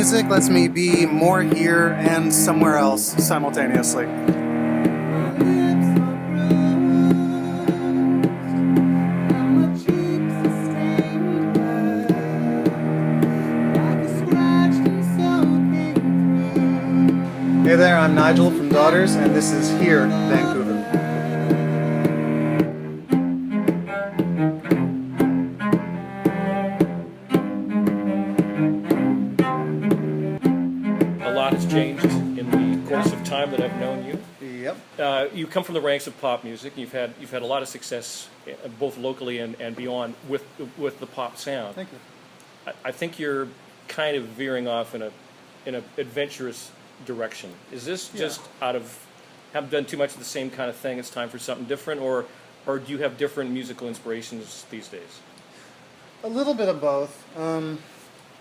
music lets me be more here and somewhere else simultaneously. Hey there, I'm Nigel from Daughters, and this is Hear Vancouver. A lot has changed in the course of time that I've known you. Yep. You come from the ranks of pop music. You've had a lot of success, both locally and beyond, with the pop sound. Thank you. I think you're kind of veering off in a adventurous direction. Is this just out of haven't done too much of the same kind of thing? It's time for something different, or do you have different musical inspirations these days? A little bit of both.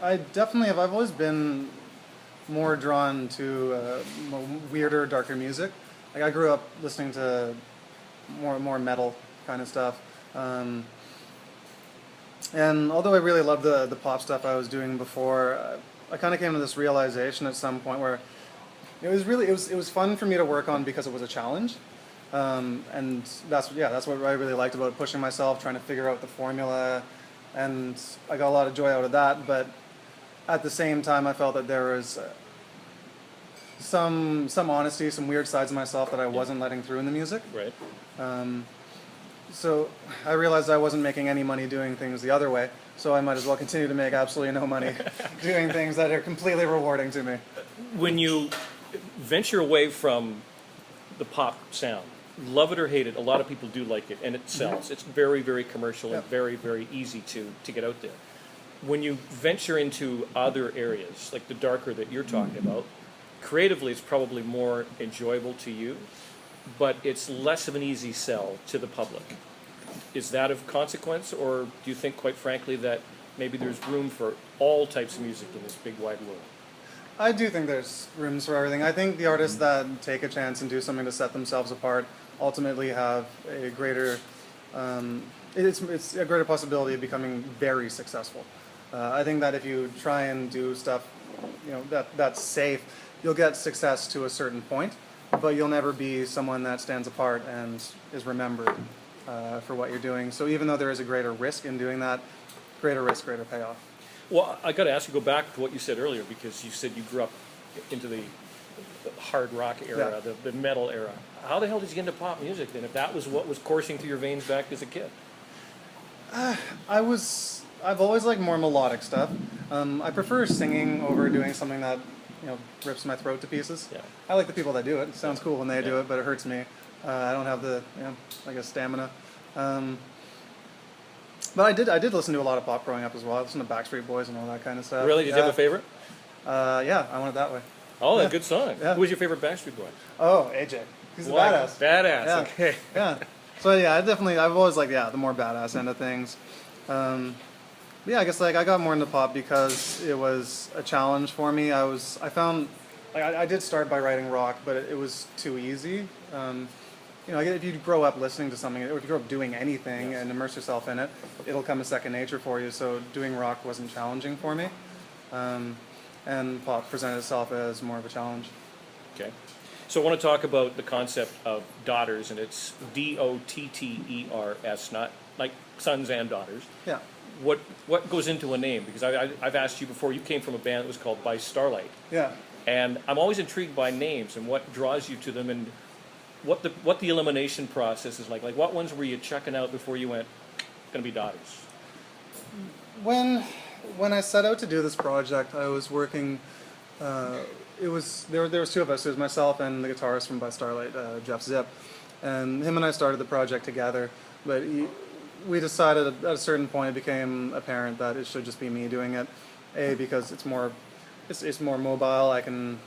I definitely have. I've always been more drawn to weirder, darker music. Like I grew up listening to more metal kind of stuff. And although I really loved the pop stuff I was doing before, I kind of came to this realization at some point where it was fun for me to work on because it was a challenge. And that's what I really liked about pushing myself, trying to figure out the formula, and I got a lot of joy out of that. But at the same time, I felt that there was some honesty, some weird sides of myself that I wasn't letting through in the music. Right. So I realized I wasn't making any money doing things the other way, so I might as well continue to make absolutely no money doing things that are completely rewarding to me. When you venture away from the pop sound, love it or hate it, a lot of people do like it, and it sells. It's very, very commercial and very, very easy to get out there. When you venture into other areas, like the darker that you're talking about, creatively it's probably more enjoyable to you, but it's less of an easy sell to the public. Is that of consequence, or do you think, quite frankly, that maybe there's room for all types of music in this big wide world? I do think there's rooms for everything. I think the artists that take a chance and do something to set themselves apart ultimately have a greater, it's a greater possibility of becoming very successful. I think that if you try and do stuff, that's safe, you'll get success to a certain point, but you'll never be someone that stands apart and is remembered for what you're doing. So even though there is a greater risk in doing that, greater risk, greater payoff. Well, I got to ask you, go back to what you said earlier, because you said you grew up into the hard rock era, the metal era. How the hell did you get into pop music then, if that was what was coursing through your veins back as a kid? I've always liked more melodic stuff. I prefer singing over doing something that rips my throat to pieces. Yeah. I like the people that do it. It sounds cool when they do it, but it hurts me. I don't have the stamina. But I did listen to a lot of pop growing up as well. I listened to Backstreet Boys and all that kind of stuff. Really? Did you have a favorite? Yeah, I Want It That Way. Oh, a good song. Yeah. Who was your favorite Backstreet Boy? Oh, AJ. He's a badass. Badass, Yeah. okay. Yeah. So yeah, I've always liked the more badass end of things. Yeah, I guess I got more into pop because it was a challenge for me. I did start by writing rock, but it was too easy. If you grow up listening to something, or if you grow up doing anything and immerse yourself in it, it'll come as second nature for you. So doing rock wasn't challenging for me, and pop presented itself as more of a challenge. Okay. So I want to talk about the concept of daughters, and it's DOTTERS, not like sons and daughters. Yeah. What goes into a name? Because I've asked you before. You came from a band that was called By Starlight. Yeah. And I'm always intrigued by names and what draws you to them, and what the elimination process is like. Like, what ones were you checking out before you went, going to be daughters? When I set out to do this project, I was working. There was two of us. It was myself and the guitarist from By Starlight, Jeff Zipp, and him and I started the project together. But we decided at a certain point it became apparent that it should just be me doing it. Because it's more mobile. I can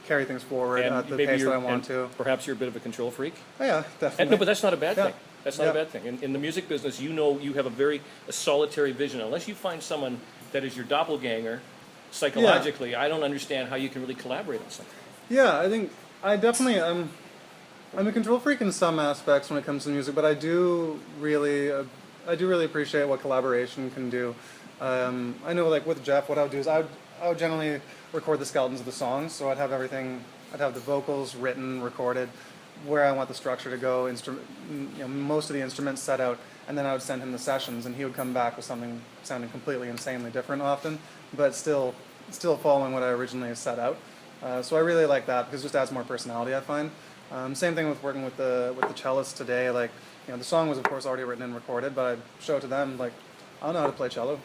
carry things forward at the pace that I want to. Perhaps you're a bit of a control freak. Oh, yeah, definitely. No, but that's not a bad thing. That's not Yeah. a bad thing. In the music business, you have a solitary vision. Unless you find someone that is your doppelganger, psychologically, I don't understand how you can really collaborate on something. Yeah, I think I'm a control freak in some aspects when it comes to music, but I do really appreciate what collaboration can do. I know, like with Jeff, what I would do is I I would generally record the skeletons of the songs, so I'd have everything. I'd have the vocals written, recorded, where I want the structure to go, most of the instruments set out, and then I would send him the sessions, and he would come back with something sounding completely insanely different often, but still following what I originally set out. So I really like that because it just adds more personality, I find. Same thing with working with the cellists today. Like, the song was of course already written and recorded, but I show it to them like, I don't know how to play cello.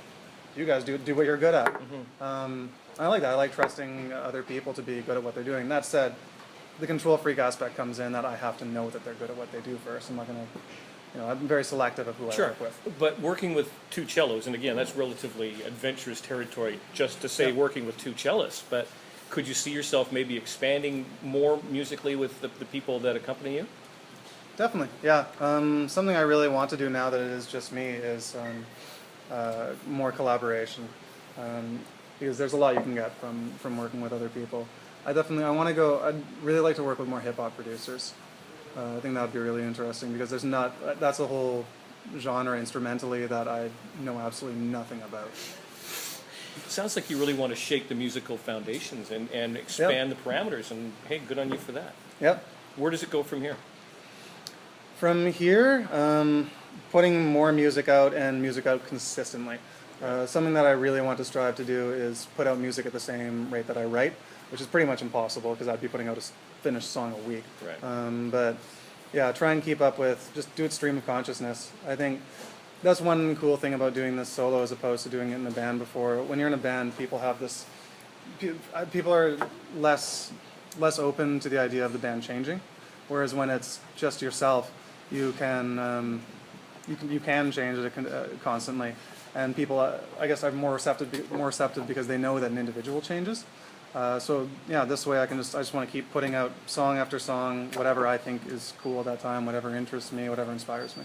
You guys do what you're good at. I like that. I like trusting other people to be good at what they're doing. That said, the control freak aspect comes in that I have to know that they're good at what they do first. I'm not going to, I'm very selective of who I work with. But working with two cellos, and again, that's relatively adventurous territory just to say working with two cellists, but could you see yourself maybe expanding more musically with the people that accompany you? Definitely, yeah. Something I really want to do now that it is just me is more collaboration. Because there's a lot you can get from working with other people. I'd really like to work with more hip-hop producers. I think that would be really interesting because that's a whole genre instrumentally that I know absolutely nothing about. It sounds like you really want to shake the musical foundations and expand the parameters, and hey, good on you for that. Yep. Where does it go from here? From here, putting more music out and music out consistently. Something that I really want to strive to do is put out music at the same rate that I write, which is pretty much impossible because I'd be putting out a finished song a week. Right. But yeah, try and keep up with, just do it stream of consciousness. I think that's one cool thing about doing this solo as opposed to doing it in a band before. When you're in a band, people are less open to the idea of the band changing, whereas when it's just yourself, you can change it constantly. And people, I guess, are more receptive because they know that an individual changes. So yeah, this way I just want to keep putting out song after song, whatever I think is cool at that time, whatever interests me, whatever inspires me.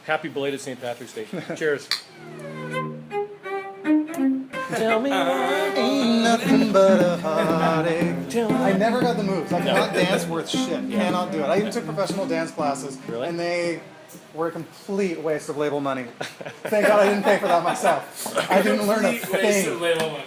Happy belated St. Patrick's Day. Cheers. Tell me ain't nothing but a heartache. I never got the moves. I cannot dance worth shit. Cannot do it. I even took professional dance classes, and they were a complete waste of label money. Thank God I didn't pay for that myself. I didn't learn a thing.